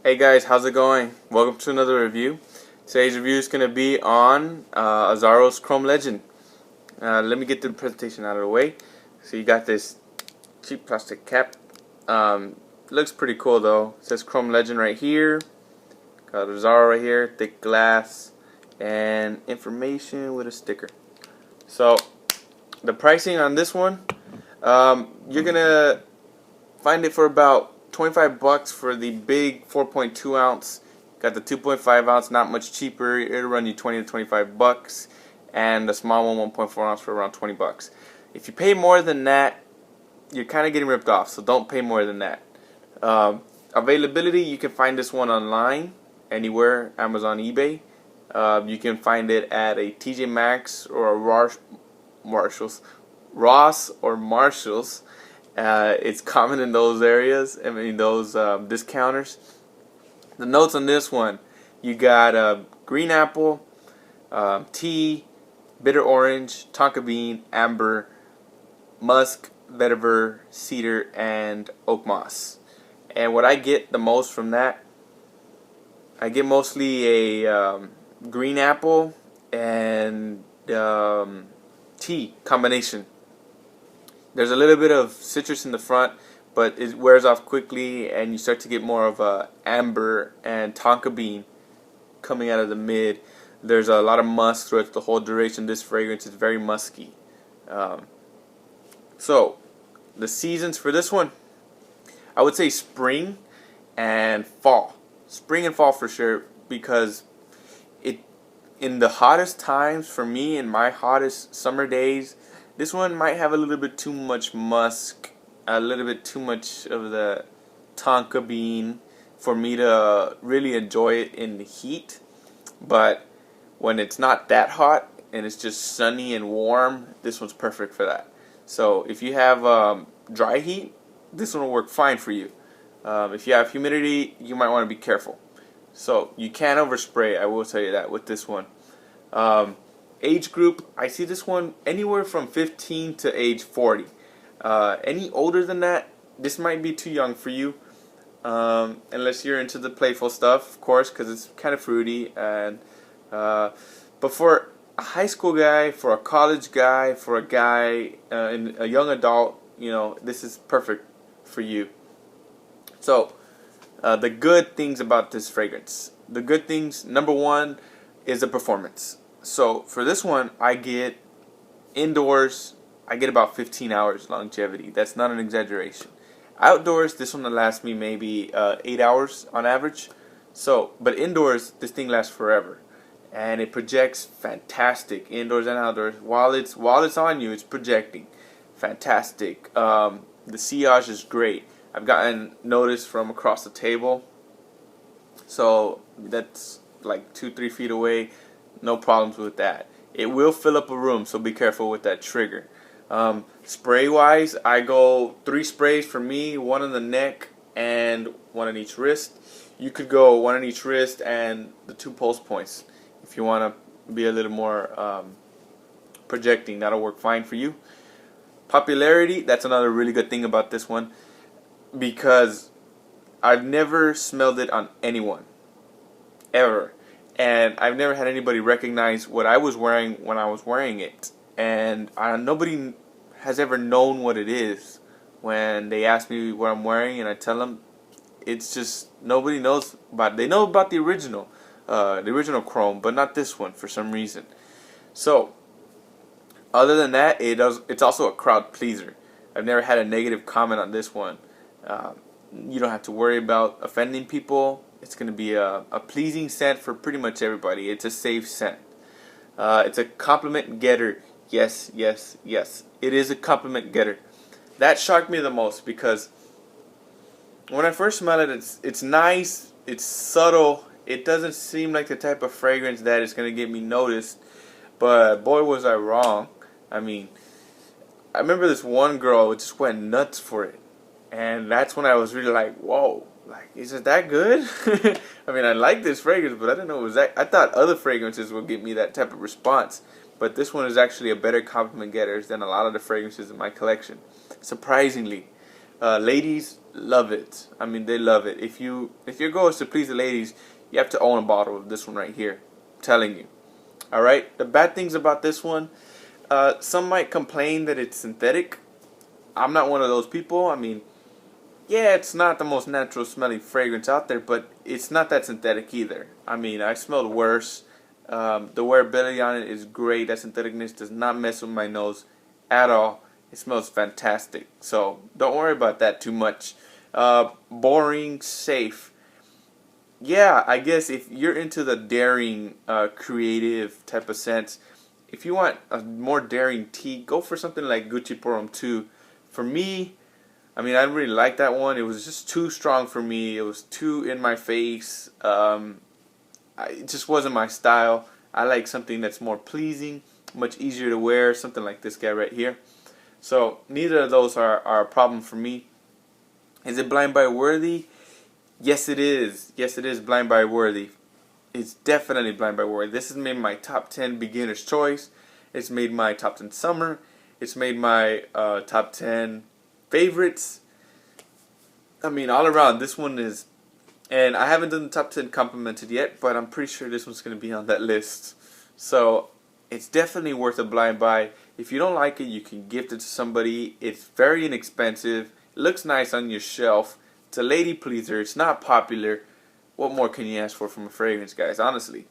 Hey guys, how's it going? Welcome to another review. Today's review is going to be on Azzaro's Chrome Legend. Let me get the presentation out of the way. So you got this cheap plastic cap. Looks pretty cool though. It says Chrome Legend right here. Got Azzaro right here, thick glass, and information with a sticker. So the pricing on this one, you're going to find it for about $25 for the big 4.2 ounce. Got the 2.5 ounce, not much cheaper. It'll run you 20 to 25 bucks, and the small one, 1.4 ounce, for around 20 bucks. If you pay more than that, you're kind of getting ripped off. So don't pay more than that. Availability: you can find this one online, anywhere, Amazon, eBay. You can find it at a TJ Maxx or a Ross or Marshalls. It's common in those areas. I mean, those discounters. The notes on this one: you got green apple, tea, bitter orange, tonka bean, amber, musk, vetiver, cedar, and oak moss. And what I get the most from that, I get mostly a green apple and tea combination. There's a little bit of citrus in the front, but it wears off quickly, and you start to get more of a amber and tonka bean coming out of the mid. There's a lot of musk throughout the whole duration. This fragrance is very musky. So the seasons for this one, I would say spring and fall. Spring and fall for sure, because in the hottest times for me, in my hottest summer days, this one might have a little bit too much musk, a little bit too much of the tonka bean for me to really enjoy it in the heat. But when it's not that hot and it's just sunny and warm, this one's perfect for that. So if you have dry heat, this one will work fine for you. If you have humidity, you might want to be careful. So you can't overspray, I will tell you that with this one. Age group, I see this one anywhere from 15 to age 40. Any older than that, this might be too young for you, unless you're into the playful stuff, of course, because it's kind of fruity. And but for a high school guy, for a college guy, for a guy, a young adult, this is perfect for you. So the good things about this fragrance, the good things, number one is the performance. So for this one, I get indoors, I get about 15 hours longevity. That's not an exaggeration. Outdoors, this one will last me maybe 8 hours on average. So, but indoors, this thing lasts forever, and it projects fantastic indoors and outdoors. While it's on you, it's projecting fantastic. The sillage is great. I've gotten notice from across the table, so that's like 2-3 feet away. No problems with that. It will fill up a room, so be careful with that trigger. Spray wise, I go 3 sprays for me, 1 on the neck and 1 on each wrist. You could go 1 on each wrist and the 2 pulse points if you want to be a little more projecting. That'll work fine for you. Popularity, that's another really good thing about this one, because I've never smelled it on anyone ever. And I've never had anybody recognize what I was wearing when I was wearing it. And nobody has ever known what it is when they ask me what I'm wearing, and I tell them it's just, nobody knows about it. They know about the original Chrome, but not this one for some reason. So other than that, it's also a crowd pleaser. I've never had a negative comment on this one. You don't have to worry about offending people. It's going to be a pleasing scent for pretty much everybody. It's a safe scent. It's a compliment getter. Yes, yes, yes. It is a compliment getter. That shocked me the most, because when I first smell it, it's nice, it's subtle. It doesn't seem like the type of fragrance that is going to get me noticed. But boy, was I wrong. I mean, I remember this one girl just went nuts for it. And that's when I was really like, whoa. Like, is it that good? I mean, I like this fragrance, but I didn't know it was that. I thought other fragrances would give me that type of response, but this one is actually a better compliment getter than a lot of the fragrances in my collection, surprisingly. Ladies love it. I mean, they love it. If your goal is to please the ladies, you have to own a bottle of this one right here. I'm telling you. All right. The bad things about this one, some might complain that it's synthetic. I'm not one of those people. I mean, yeah, it's not the most natural smelling fragrance out there, but it's not that synthetic either. I mean, I smelled worse. The wearability on it is great. That syntheticness does not mess with my nose at all. It smells fantastic. So don't worry about that too much. Boring, safe. Yeah, I guess if you're into the daring, creative type of scents, if you want a more daring tea, go for something like Gucci Porum 2. For me, I mean, I didn't really like that one. It was just too strong for me. It was too in my face. It just wasn't my style. I like something that's more pleasing, much easier to wear, something like this guy right here. So neither of those are a problem for me. Is it blind buy worthy? Yes, it is. Yes, it is blind buy worthy. It's definitely blind buy worthy. This has made my top 10 beginner's choice. It's made my top 10 summer. It's made my top 10 favorites. I mean, all around, this one is. And I haven't done the top 10 complimented yet, but I'm pretty sure this one's going to be on that list. So it's definitely worth a blind buy. If you don't like it, you can gift it to somebody. It's very inexpensive. It looks nice on your shelf. It's a lady pleaser. It's not popular. What more can you ask for from a fragrance, guys? Honestly.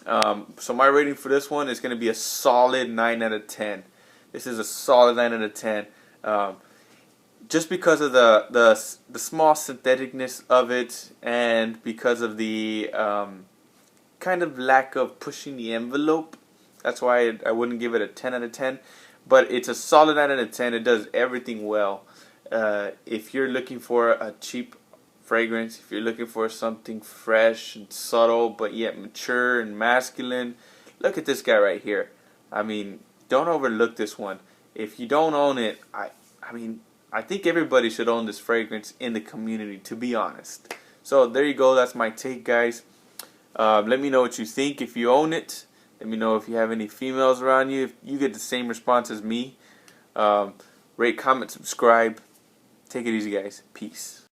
So my rating for this one is going to be a solid 9 out of 10. This is a solid 9 out of 10. Just because of the small syntheticness of it, and because of the kind of lack of pushing the envelope. That's why I wouldn't give it a 10 out of 10. But it's a solid 9 out of 10. It does everything well. If you're looking for a cheap fragrance, if you're looking for something fresh and subtle but yet mature and masculine, look at this guy right here. I mean, don't overlook this one. If you don't own it, I mean, I think everybody should own this fragrance in the community, to be honest. So there you go. That's my take, guys. Let me know what you think if you own it. Let me know if you have any females around you. If you get the same response as me. Rate, comment, subscribe. Take it easy, guys. Peace.